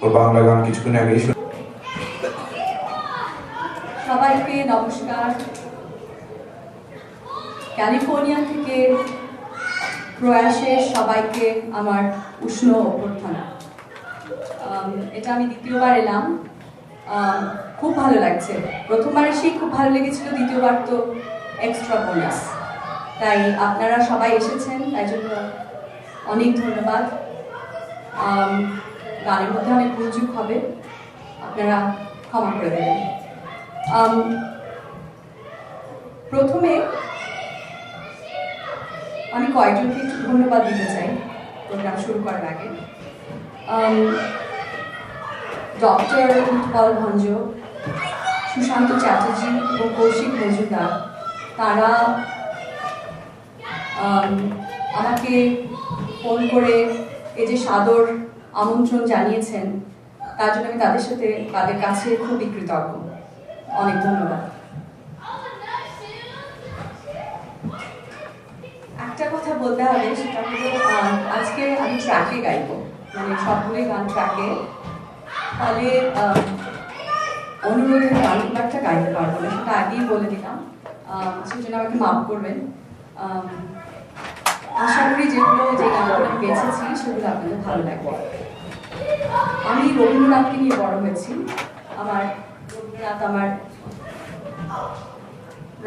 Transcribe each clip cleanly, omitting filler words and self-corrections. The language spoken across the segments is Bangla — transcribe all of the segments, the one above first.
ওর বাংলা গান কিছুক্ষণ আগেই সবাইকে নমস্কার। ক্যালিফোর্নিয়া থেকে প্রয়াসে সবাইকে আমার উষ্ণ অভ্যর্থনা। এটা আমি দ্বিতীয়বার এলাম, খুব ভালো লাগছে। প্রথমবার এসেই খুব ভালো লেগেছিল, দ্বিতীয়বার তো এক্সট্রা বোনাস। তাই আপনারা সবাই এসেছেন, তাই জন্য অনেক ধন্যবাদ। গানের মধ্যে অনেক ভুলচুক হবে, আপনারা ক্ষমা করে দেবেন। প্রথমে আমি কয়েকজনকে একটু ধন্যবাদ দিতে চাই প্রোগ্রাম শুরু করার আগে। ডক্টর উৎপল ভঞ্জ, সুশান্ত চ্যাটার্জি এবং কৌশিক মজুমদার, তারা আমাকে ফোন করে এই যে সাদর আমন্ত্রণ জানিয়েছেন, তার জন্য আমি তাদের কাছে খুবই কৃতজ্ঞ। অনেক ধন্যবাদ। একটা কথা বলতে হবে, সেটা হলো আজকে আমি ট্র্যাকে গাইব, মানে সবগুলোই গান ট্র্যাকে। ফলে অনুরোধে গান খুব একটা গাইতে পারবো না, সেটা আগেই বলে দিলাম, সেজন্য আমাকে মাফ করবেন। আশা করি যে গানগুলো আমি বেছেছি সেগুলো আপনাদের ভালো লাগবে। আমি রবীন্দ্রনাথকে নিয়ে বড় হয়েছি। রবীন্দ্রনাথ আমার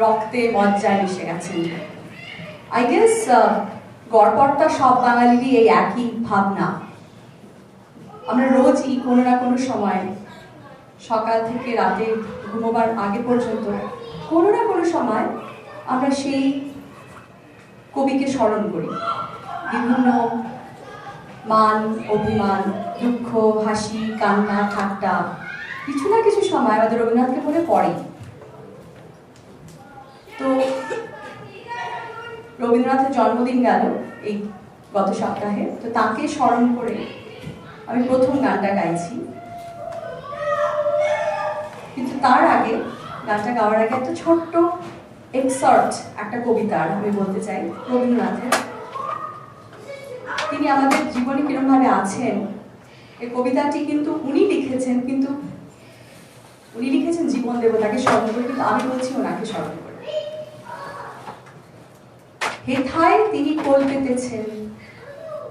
রক্তে মজ্জায় মিশে গেছেন। আই গেস গড়পড়তা সব বাঙালিরই এই একই ভাবনা। আমরা রোজই কোনো না কোনো সময়, সকাল থেকে রাতে ঘুমোবার আগে পর্যন্ত কোনো না কোনো সময় আমরা সেই কবিকে স্মরণ করি। বিভিন্ন মান, অভিমান, দুঃখ, হাসি, কান্না, ঠাট্টা, কিছু না কিছু সময় আমাদের রবীন্দ্রনাথকে মনে পড়ে। তো রবীন্দ্রনাথের জন্মদিন গেল এই গত সপ্তাহে, তো তাকে স্মরণ করে আমি প্রথম গানটা গাইছি। কিন্তু তার আগে, গানটা গাওয়ার আগে একটা ছোট্ট এক্সর্ট, একটা কবিতার আমি বলতে চাই রবীন্দ্রনাথের। তিনি আমাদের জীবনে কিরমভাবে আছেন, এই কবিতাটি কিন্তু উনি লিখেছেন, কিন্তু উনি লিখেছেন জীবন দেবতাকে স্মরণ করে, কিন্তু আমি বলছি ওনাকে স্মরণ করে। হেথায় তিনি কোল পেতেছেন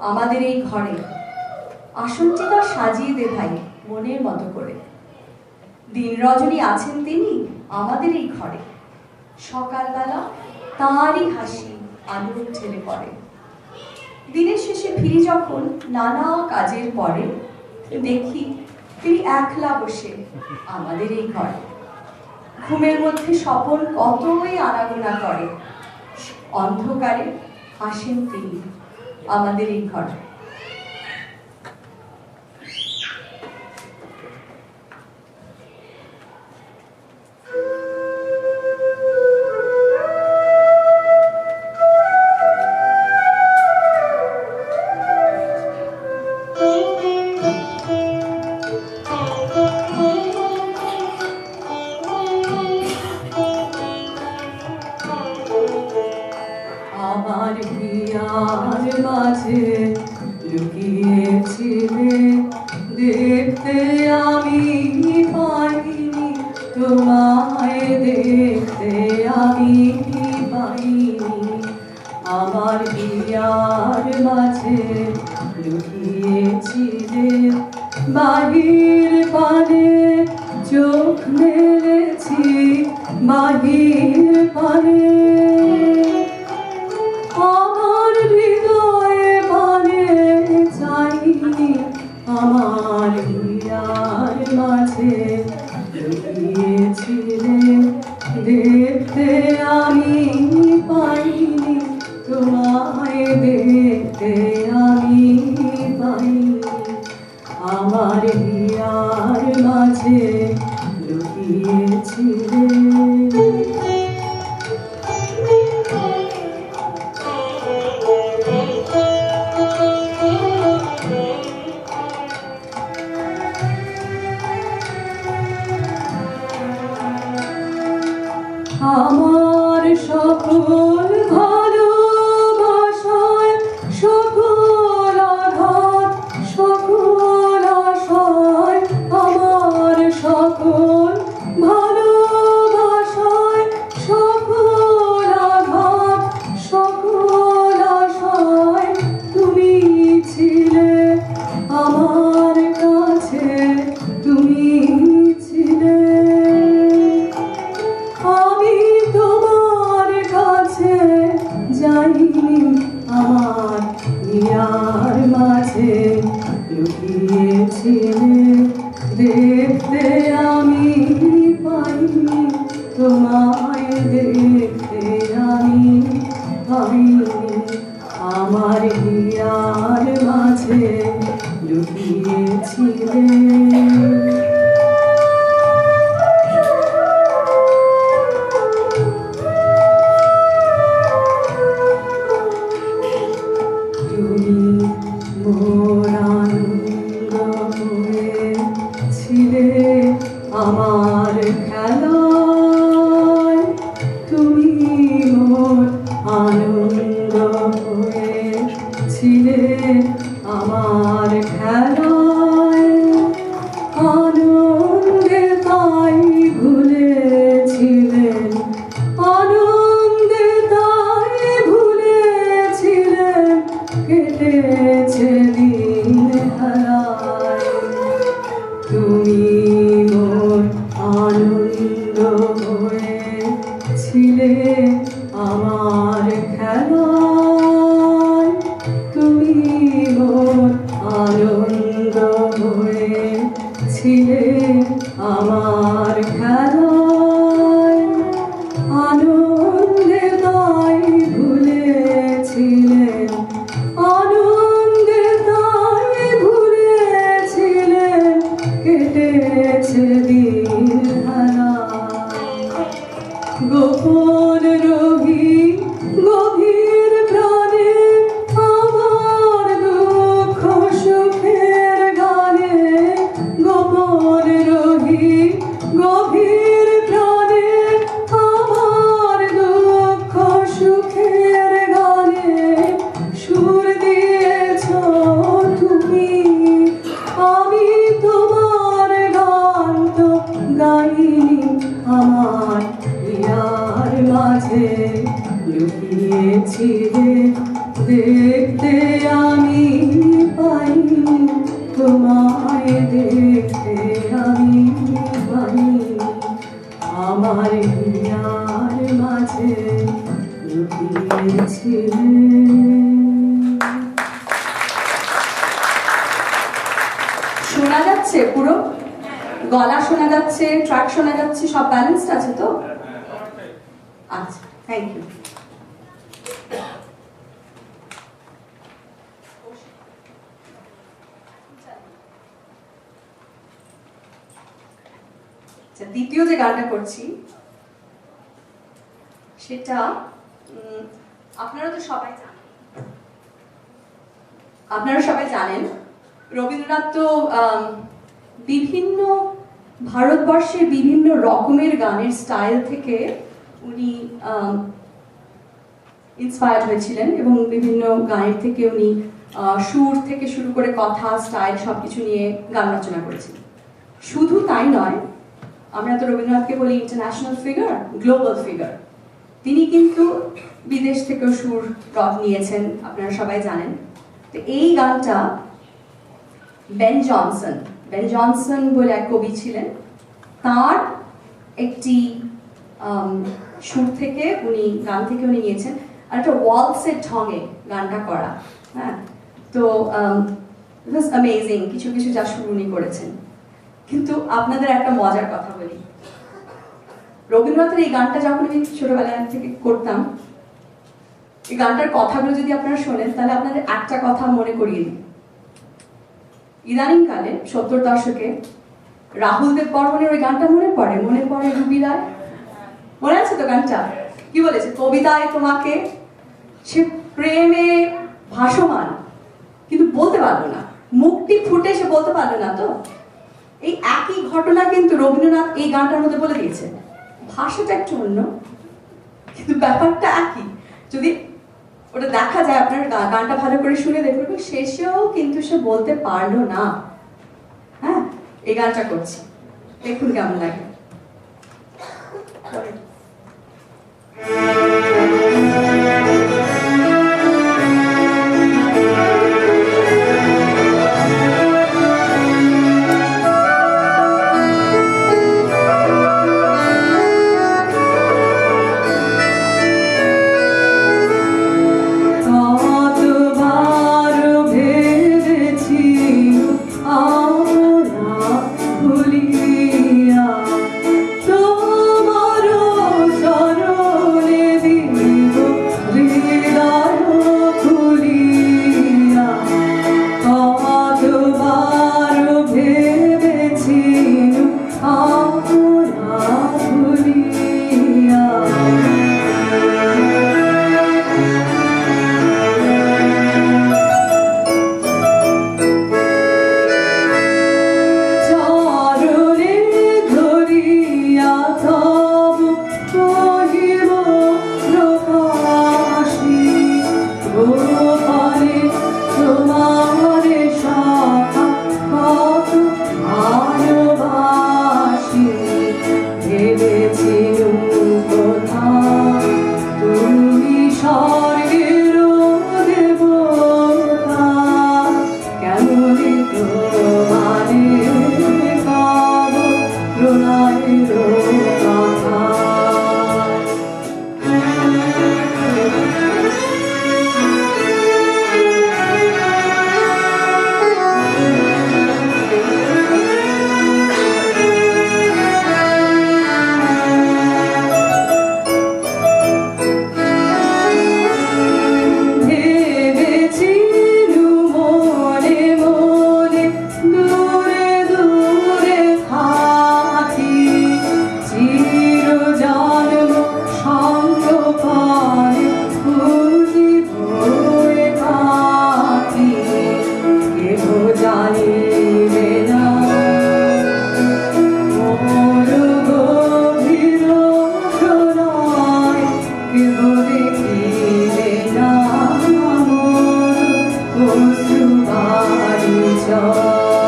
আমাদের এই ঘরে, আসনটি তার সাজিয়ে দে ভাই মনের মতো করে। দিন রজনী আছেন তিনি আমাদের এই ঘরে, সকালবেলা তাঁরই হাসি আলোর ঠেলে পড়ে। দিনের শেষে ফিরি যখন নানা কাজের পরে, দেখি তিনি একলা বসে আমাদের এই ঘরে। ঘুমের মধ্যে স্বপন কতই আনাগোনা করে, অন্ধকারে আসেন তিনি আমাদের এই ঘরে। আমার হিয়ার মাঝে লুকিয়েছিলে, দেখতে আমি পাইনি তোমায়, দেখতে আমি পাইনি। আমার হিয়ার মাঝে লুকিয়েছিলে, বাহির পানে চোখ মেলেছি, বাহির পানে আমার হৃদয়ে পানে চাইনি। আমার হিয়ার মাঝে লুকিয়েছিলে, দেখতে আমি পাইনি তোমায়, দেখতে আমি পাইনি। আমার হিয়ার মাঝে লুকিয়েছিলে। আমার সকল ভালোবাসায় সকল আঘাত সকল আশা হিয়ার মাঝে লুকিয়েছিলে দেখতে আমি পাইনি তোমায় দেখতে আমি পাইনি আমার হিয়ার মাঝে লুকিয়েছিলে আমার খেলায় তুমি মোর আনন্দ হয়েছিলে আমার খেলায় আনন্দে তাই ভুলেছিলেন আনন্দে তাই ভুলেছিলেন কেটেছে দিন হারায় তুমি আনন্দ হয়েছিলে আমার খেলায় তুমি মোর আনন্দ হয়েছিলে আমার খেলায় আনন্দে তাই ভুলেছিলেন আনন্দে তাই ভুলেছিলেন কেটেছে দিন গোপন রোগী গভীর প্রাণে আমার দুঃখ সুখের গানে গোপন রোগী গভীর প্রাণে আমার দুঃখ সুখের গানে সুর দিয়েছ তুমি আমি তোমার গান তো গাইনি আমার হিয়ার মাঝে লুকিয়েছিলে দেখতে আমি পাইনি তোমায় দেখতে আমি পাইনি আমার হিয়ার মাঝে লুকিয়েছিলে শোনা যাচ্ছে পুরো গলা শোনা যাচ্ছে ট্র্যাক শোনা যাচ্ছে সব ব্যালেন্সড আছে তো আচ্ছা থ্যাংক ইউ দ্বিতীয় যে গানটা করছি সেটা আপনারা সবাই জানেন রবীন্দ্রনাথ তো বিভিন্ন ভারতবর্ষের বিভিন্ন রকমের গানের স্টাইল থেকে উনি ইন্সপায়ার্ড হয়েছিলেন এবং বিভিন্ন গানের থেকে উনি সুর থেকে শুরু করে কথা স্টাইল সবকিছু নিয়ে গান রচনা করেছিলেন শুধু তাই নয় আমরা তো রবীন্দ্রনাথকে বলি ইন্টারন্যাশনাল ফিগার গ্লোবাল ফিগার তিনি কিন্তু বিদেশ থেকেও সুর নিয়েছেন আপনারা সবাই জানেন তো এই গানটা বেন জনসন বলে এক কবি ছিলেন তার একটি সুর থেকে গান থেকে উনি নিয়েছেন আর একটা ওয়ালসের ঢঙে গানটা করা হ্যাঁ তো ইট ওয়াজ অ্যামেজিং কিছু কিছু যা সুর উনি করেছেন কিন্তু আপনাদের একটা মজার কথা বলি রবীন্দ্রনাথের এই গানটা যখন আমি ছোটবেলা থেকে করতাম এই গানটার কথাগুলো যদি আপনারা শোনেন তাহলে আপনাদের একটা কথা মনে করিয়ে দিই ইদানিংকালে 70 দশকে রাহুল দেব বর্মনের ওই গানটা মনে পড়ে রুবি রায় মনে আছে তো গানটা কি বলেছে কবিতায় তোমাকে সে প্রেমে ভাসমান কিন্তু বলতে পারলো না মুখটি ফুটে সে বলতে পারলো না তো এই একই ঘটনা কিন্তু রবীন্দ্রনাথ এই গানটার মধ্যে বলে দিয়েছে ভাষাটা একটু অন্য কিন্তু ব্যাপারটা একই যদি ওটা দেখা যায় আপনার গানটা ভালো করে শুনে দেখবেন শেষেও কিন্তু সে বলতে পারলো না হ্যাঁ এই গানটা করছি দেখুন কেমন লাগে পরিচয়।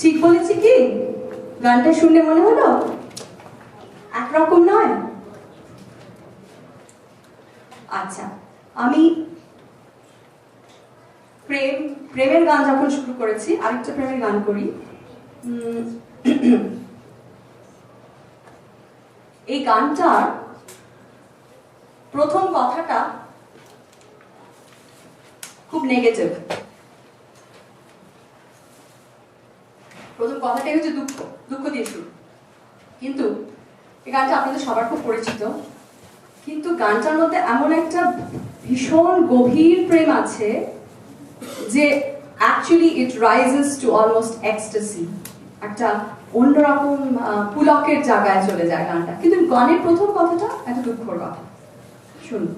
ঠিক বলেছি কি? গানটা শুনলে মনে হলো একরকম নয়? আচ্ছা, আমি প্রেমের গান যখন শুরু করেছি, আরেকটা প্রেমের গান করি। এই গানটার প্রথম কথাটা খুব নেগেটিভ। প্রথম কথাটাই হচ্ছে দুঃখ, দুঃখ দিয়ে শুরু। কিন্তু এই গানটা আপনাদের সবার খুব পরিচিত, কিন্তু গানটার মধ্যে এমন একটা ভীষণ গভীর প্রেম আছে যে actually it rises to almost ecstasy, একটা অন্যরকম পুলকের জায়গায় চলে যায় গানটা। কিন্তু গানের প্রথম কথাটা একটা দুঃখর কথা। শুনুন।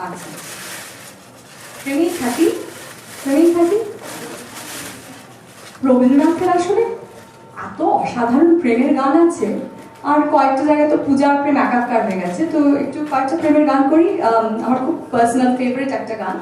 আচ্ছা, প্রেমেই থাকি, প্রেমেই থাকি। রবীন্দ্রনাথের আসলে এত অসাধারণ প্রেমের গান আছে, আর কয়েকটা জায়গায় তো পূজার প্রেম একাকার হয়ে গেছে, তো একটু কয়েকটা প্রেমের গান করি। আমার খুব পার্সোনাল ফেভারিট একটা গান।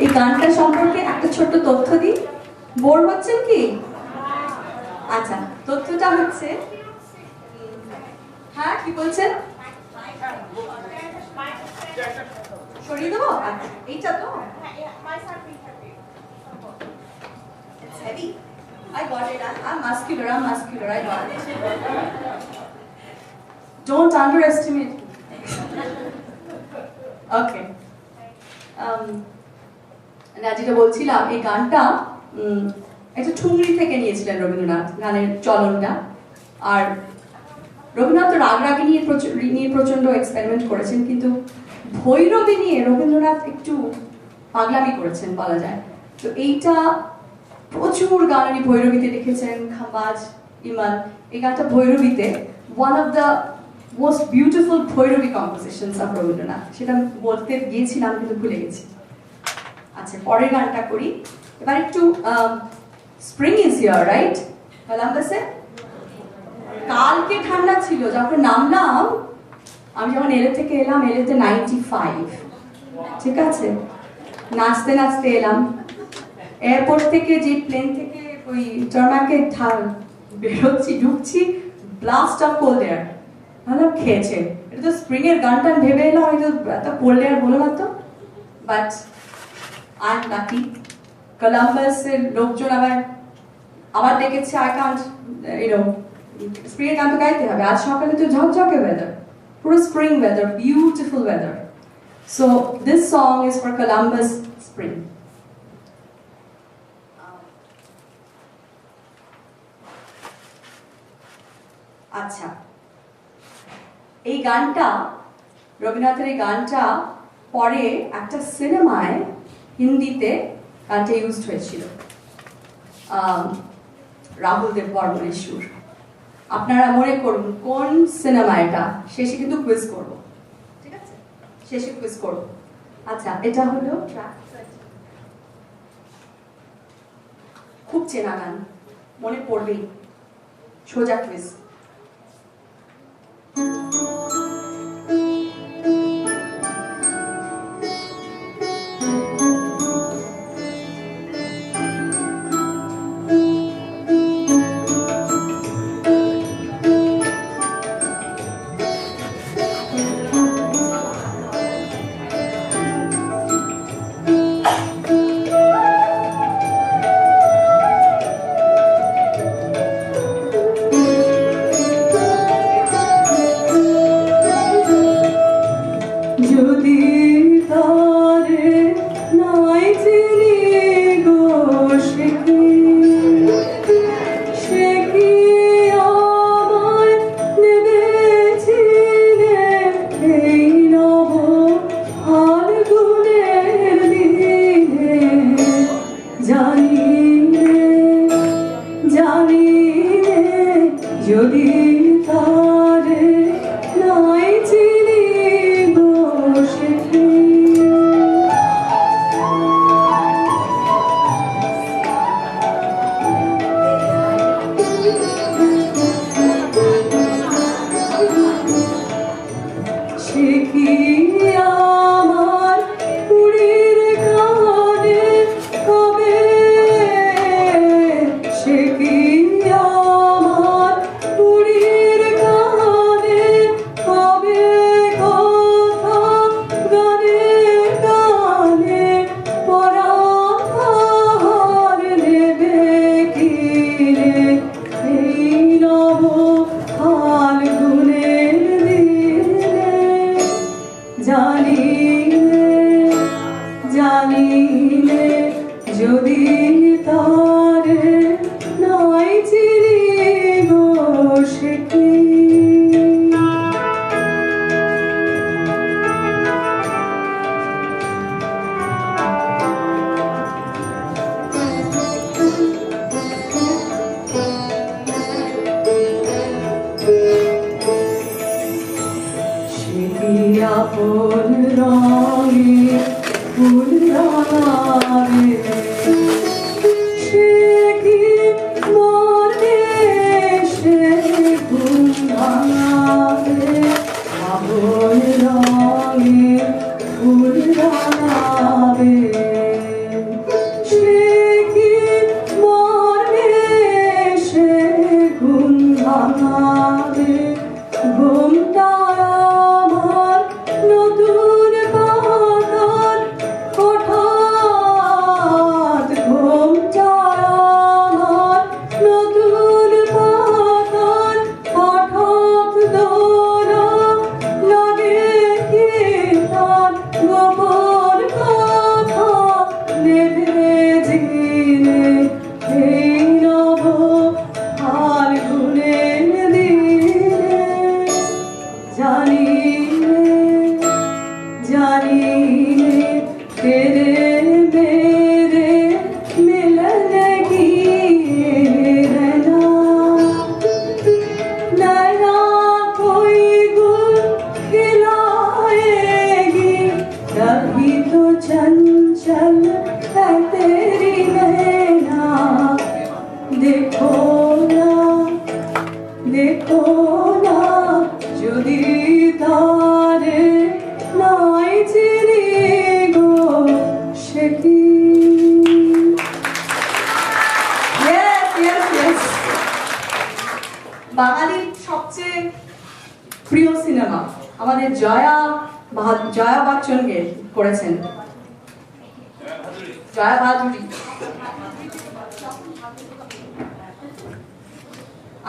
এই গানটা সম্পর্কে একটা ছোট্ট তথ্য দিই। বোর হচ্ছেন কি? আচ্ছা, তথ্যটা হচ্ছে, হ্যাঁ কি বলছেন? সরিয়ে দেবো? আচ্ছা, এইটা তো It's heavy. I got it. I'm muscular. I got it. Don't underestimate me. Okay. যেটা বলছিলাম, এই গানটা একটা ঠুংরি থেকে নিয়েছিলেন রবীন্দ্রনাথ, গানের চলনটা। আর রবীন্দ্রনাথ রাগরাগি নিয়ে প্রচন্ড এক্সপেরিমেন্ট করেছেন, কিন্তু ভৈরবী নিয়ে রবীন্দ্রনাথ একটু পাগলামি করেছেন বলা যায়। তো এইটা প্রচুর গান উনি ভৈরবীতে লিখেছেন, খাম্বাজ, ইমান। এই গানটা ভৈরবীতে one of the most beautiful Bhairavi compositions of Rabindranath. সেটা বলতে গিয়েছিলাম কিন্তু ভুলে গেছি। আচ্ছা, পরের গানটা করি। এবার একটু স্প্রিং ইজ হিয়ার, রাইট? কলম্বাসে কালকে ঠান্ডা ছিল, যখন নামলাম আমি যখন এলে থেকে এলাম, এলেতে 95, ঠিক আছে, নাচতে নাচতে এলাম এয়ারপোর্ট থেকে, যে প্লেন থেকে ওই টার্মাকে বেরোচ্ছি ঢুকছি, ব্লাস্ট অফ কোল্ড এয়ার, ভাবলাম খেয়েছে, এটা তো স্প্রিং এর গান টান ভেবে এলাম, আমি তো এত কোল্ড এয়ার বলো না তো, বাট আই এম লাকি। কলম্বাসের লোকজন আবার ডেকেছে, আই কান্ট স্প্রিং এর গান তো গাইতে হবে, আজ সকালে তো ঝকঝকে ওয়েদার, পুরো spring weather, beautiful weather. So this song is for Columbus spring. আচ্ছা, এই গানটা, রবীন্দ্রনাথের এই গানটা পরে একটা সিনেমায় হিন্দিতে গানটা ইউজড হয়েছিল, রাহুল দেব বর্মনের সুর। আপনারা মনে করুন কোন সিনেমা এটা, শেষে কিন্তু কুইজ করব, ঠিক আছে, শেষে কুইজ করব। আচ্ছা, এটা হলো ট্র্যাক, খুব চেনা গান, মনে পড়বেই, সোজা কুইজ। ফুল সিনেমা আমাদের জয়া বচ্চনকে করেছেন, জয়া ভাদুরী।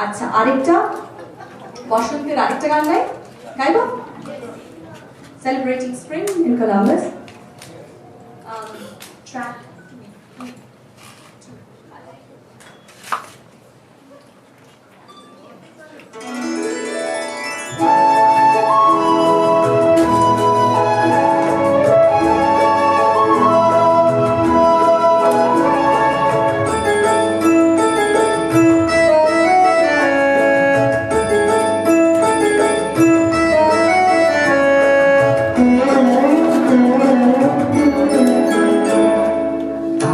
আচ্ছা, আরেকটা বসন্তের আরেকটা গান গাইব, celebrating spring in Columbus, track.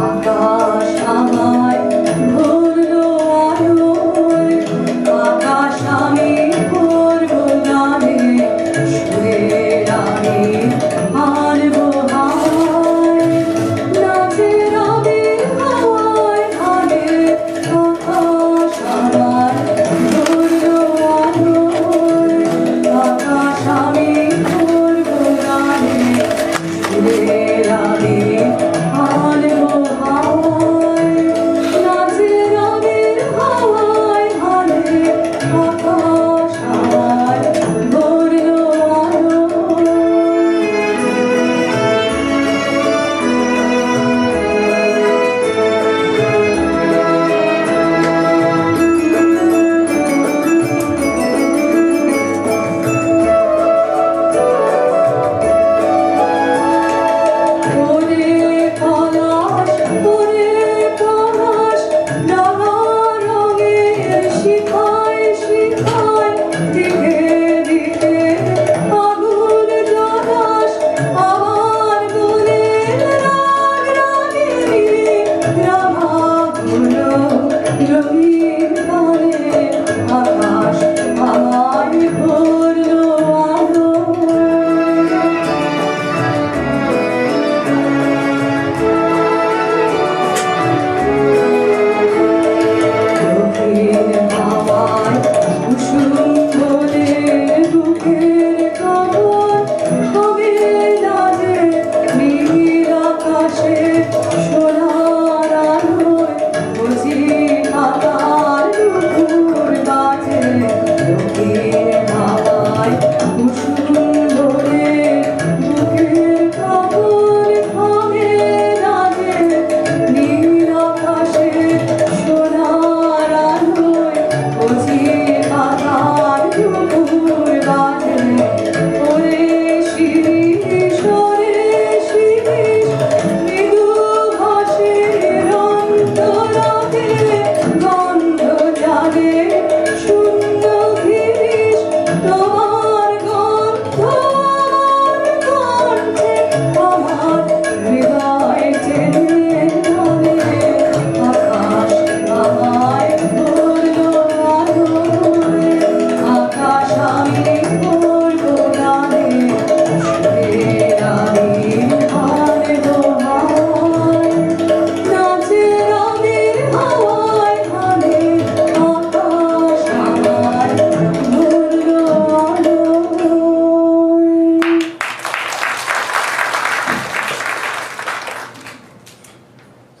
আকাশ আমায়